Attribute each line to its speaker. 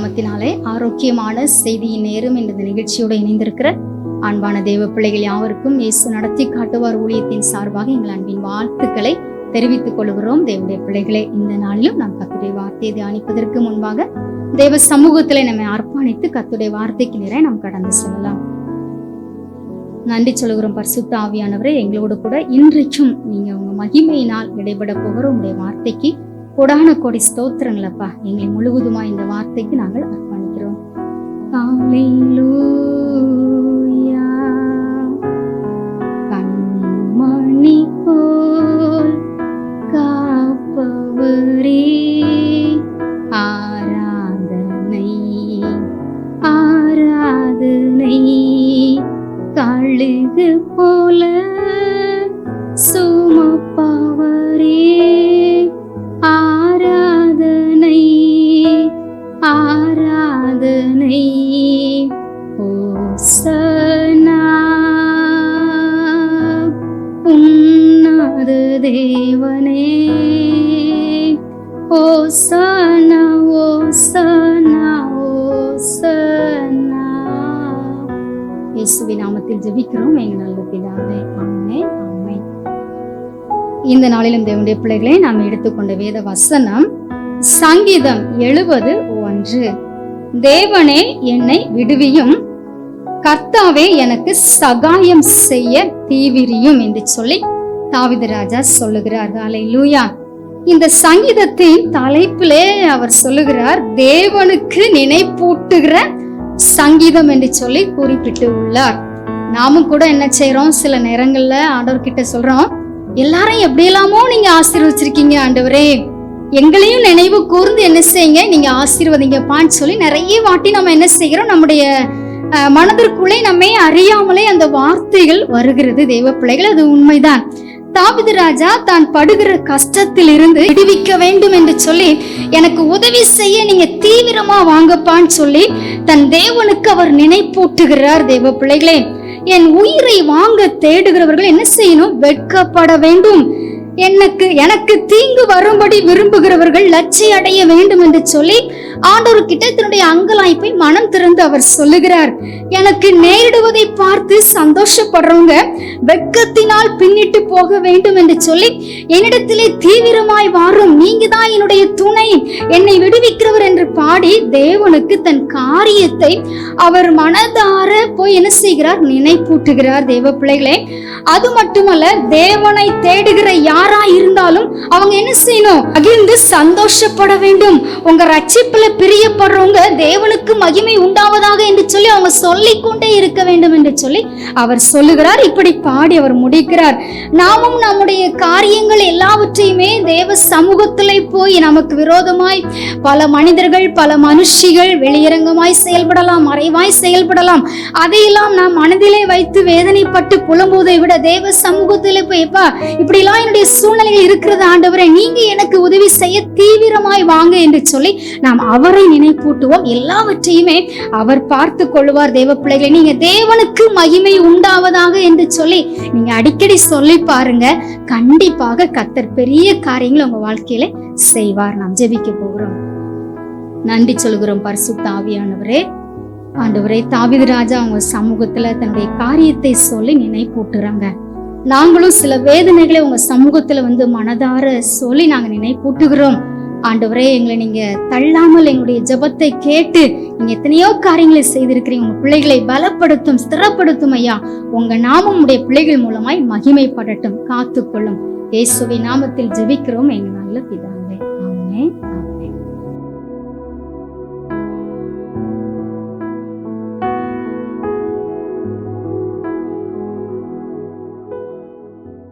Speaker 1: நாமத்தினாலே ஆரோக்கியமான செய்தியின் நேரம் என்ற நிகழ்ச்சியோடு இணைந்திருக்கிற அன்பான தேவ பிள்ளைகள் யாவருக்கும் இயேசு நடத்தி காட்டுவார் ஊழியத்தின் சார்பாக எங்கள் அன்பின் வாழ்த்துக்களை தெரிவித்துக் கொள்கிறோம். தேவனுடைய பிள்ளைகளே, இந்த நாளிலும் நாம் கர்த்தருடைய வார்த்தையை தியானிப்பதற்கு முன்பாக தேவ சமூகத்திலே நம்மை அர்ப்பணித்து கர்த்தருடைய வார்த்தைக்கு நேரே நாம் கடந்து செல்லலாம். நன்றி சொல்கிறோம் பரிசுத்த ஆவியானவரே, எங்களோடு கூட இன்றைக்கும் நீங்க உங்க மகிமையினால் இடைபட போகிற உங்களுடைய வார்த்தைக்கு கொடான கோடி ஸ்தோத்திரங்களப்பா. எங்களை முழுவதுமா இந்த வார்த்தைக்கு நாங்கள் அர்ப்பணிக்கிறோம். அல்லேலூயா. கண்மணி போல் காப்பவரே, ஆராதனை ஆராதனை. கழுகு போல சுமப்பவரே, ஆராதனை ஆராதனை. ஓசனா உன்னத தேவனே, ஓசனா ஓசனா ஓசனா. இயேசுவின் நாமத்தில் ஜெபிக்கிறோம் எங்கள் நல்ல பிதாவே, ஆமென் ஆமென். இந்த நாளிலும் தேவனுடைய பிள்ளைகளை நாம் எடுத்துக்கொண்ட வேத வசனம் சங்கீதம் 70:1. தேவனே என்னை விடுவியும், கர்த்தாவே எனக்கு சகாயம் செய்ய தீவிரியும் என்று சொல்லி தாவீது ராஜா சொல்லுகிறார். அல்லேலூயா. இந்த சங்கீதத்தின் தலைப்பிலே அவர் சொல்லுகிறார், தேவனுக்கு நினைப்பூட்டுகிற சங்கீதம் என்று சொல்லி குறிப்பிட்டு உள்ளார். நாமும் கூட என்ன செய்யறோம், சில நேரங்கள்ல ஆண்டவர்கிட்ட சொல்றோம், எல்லாரும் எப்படி எல்லாமோ நீங்க ஆசீர்வச்சிருக்கீங்க ஆண்டவரே, எங்களையும் நினைவு கூர்ந்து என்ன செய்யுங்க, நீங்க ஆசீர்வதிங்கப்பான்னு சொல்லி நிறைய வாட்டி நம்ம என்ன செய்கிறோம், நம்முடைய மனதிற்குள்ளே நம்மை அறியாமலே அந்த வார்த்தைகள் வருகிறது. தேவ பிள்ளைகள், அது உண்மைதான். தாவீது ராஜா தான் படுகிற கஷ்டத்தில் இருந்து விடுவிக்க வேண்டும் என்று சொல்லி, எனக்கு உதவி செய்ய நீங்க தீவிரமா வாங்கப்பான்னு சொல்லி தன் தேவனுக்கு அவர் நினைப்பூட்டுகிறார். தேவ பிள்ளைகளே, என் உயிரை வாங்க தேடுகிறவர்கள் என்ன செய்யணும், வெட்கப்பட வேண்டும். எனக்கு தீங்கு வரும்படி விரும்புகிறவர்கள் லட்சிய அடைய வேண்டும் என்று சொல்லி ஆண்டவர்கிட்ட தன்னுடைய அங்கலாய்ப்பை மனம் திறந்து அவர் சொல்லுகிறார். எனக்கு நேரிடுவதை பார்த்து சந்தோஷப்படுறவங்க வெட்கத்தினால் பின்னிட்டு போக வேண்டும் என்று சொல்லி என்னிடத்திலே தீவிரமாய் வாரும், நீங்க தான் என்னுடைய துணை, என்னை விடுவிக்கிறவர் என்று பாடி தேவனுக்கு தன் காரியத்தை அவர் மனதார போய் என்ன செய்கிறார், நினைப்பூட்டுகிறார். தேவ பிள்ளைகளே, அது மட்டுமல்ல, தேவனை தேடுகிற யாரா இருந்தாலும் அவங்க என்ன செய்யணும், மகிழ்ந்து சந்தோஷப்பட வேண்டும். உங்க ரட்சிப்புல பிரியப்படுறவங்க தேவனுக்கு மகிமை உண்டாவதாக என்று சொல்லி அவங்க சொல்லிக் கொண்டே இருக்க வேண்டும் என்று சொல்லி அவர் சொல்லுகிறார். இப்படி பாடி அவர் முடிக்கிறார். நாமும் நம்முடைய காரியங்கள் எல்லாவற்றையுமே தேவ சமூகத்திலே போய் நமக்கு விரோதமாய் பல மனிதர்கள் பல மனுஷிகள் வெளியரங்கமாய் செயல்படலாம், மறைவாய் செயல்படலாம். அதையெல்லாம் நாம் மனதிலே வைத்து வேதனைப்பட்டு புலம்புவதை விட தேவ சமூகத்திலே போய், இப்படி எல்லாம் என்னுடைய சூழ்நிலையில் இருக்கிறது ஆண்டவரே, நீங்க எனக்கு உதவி செய்ய தீவிரமாய் வாங்க என்று சொல்லி நாம் அவரை நினைப்பூட்டுவோம். எல்லாவற்றையுமே அவர் பார்த்து கொள்வார். தேவ பிள்ளைகளை, நீங்க தேவனுக்கு மகிமை உண்டாவதாக என்று சொல்லி நீங்க அடிக்கடி சொல்லி பாருங்க, கண்டிப்பாக கர்த்தர் பெரிய காரியங்களை உங்க வாழ்க்கையில செய்வார். நாம் ஜெபிக்க போகிறோம். நன்றி சொல்கிறோம் பரிசுத்த ஆவியானவரே. ஆண்டவரே, தாவீது ராஜா அவங்க சமூகத்துல தன்னுடைய காரியத்தை சொல்லி நினைப்பூட்டுறாங்க. நாங்களும் சில வேதனைகளை உங்க சமூகத்துல மனதார சொல்லி நாங்க நினைப்பூட்டுகிறோம். ஆண்டவரே, எங்களை நீங்க தள்ளாமல் எங்களுடைய ஜெபத்தை கேட்டு நீங்க எத்தனையோ காரியங்களை செய்திருக்கிறீங்க. உங்க பிள்ளைகளை பலப்படுத்தும், ஸ்திரப்படுத்தும் ஐயா. உங்க நாமம் உடைய பிள்ளைகள் மூலமாய் மகிமைப்படட்டும், காத்துக்கொள்ளும். இயேசுவின் நாமத்தில் ஜெபிக்கிறோம் எங்க நல்ல பிதாவே, ஆமென்.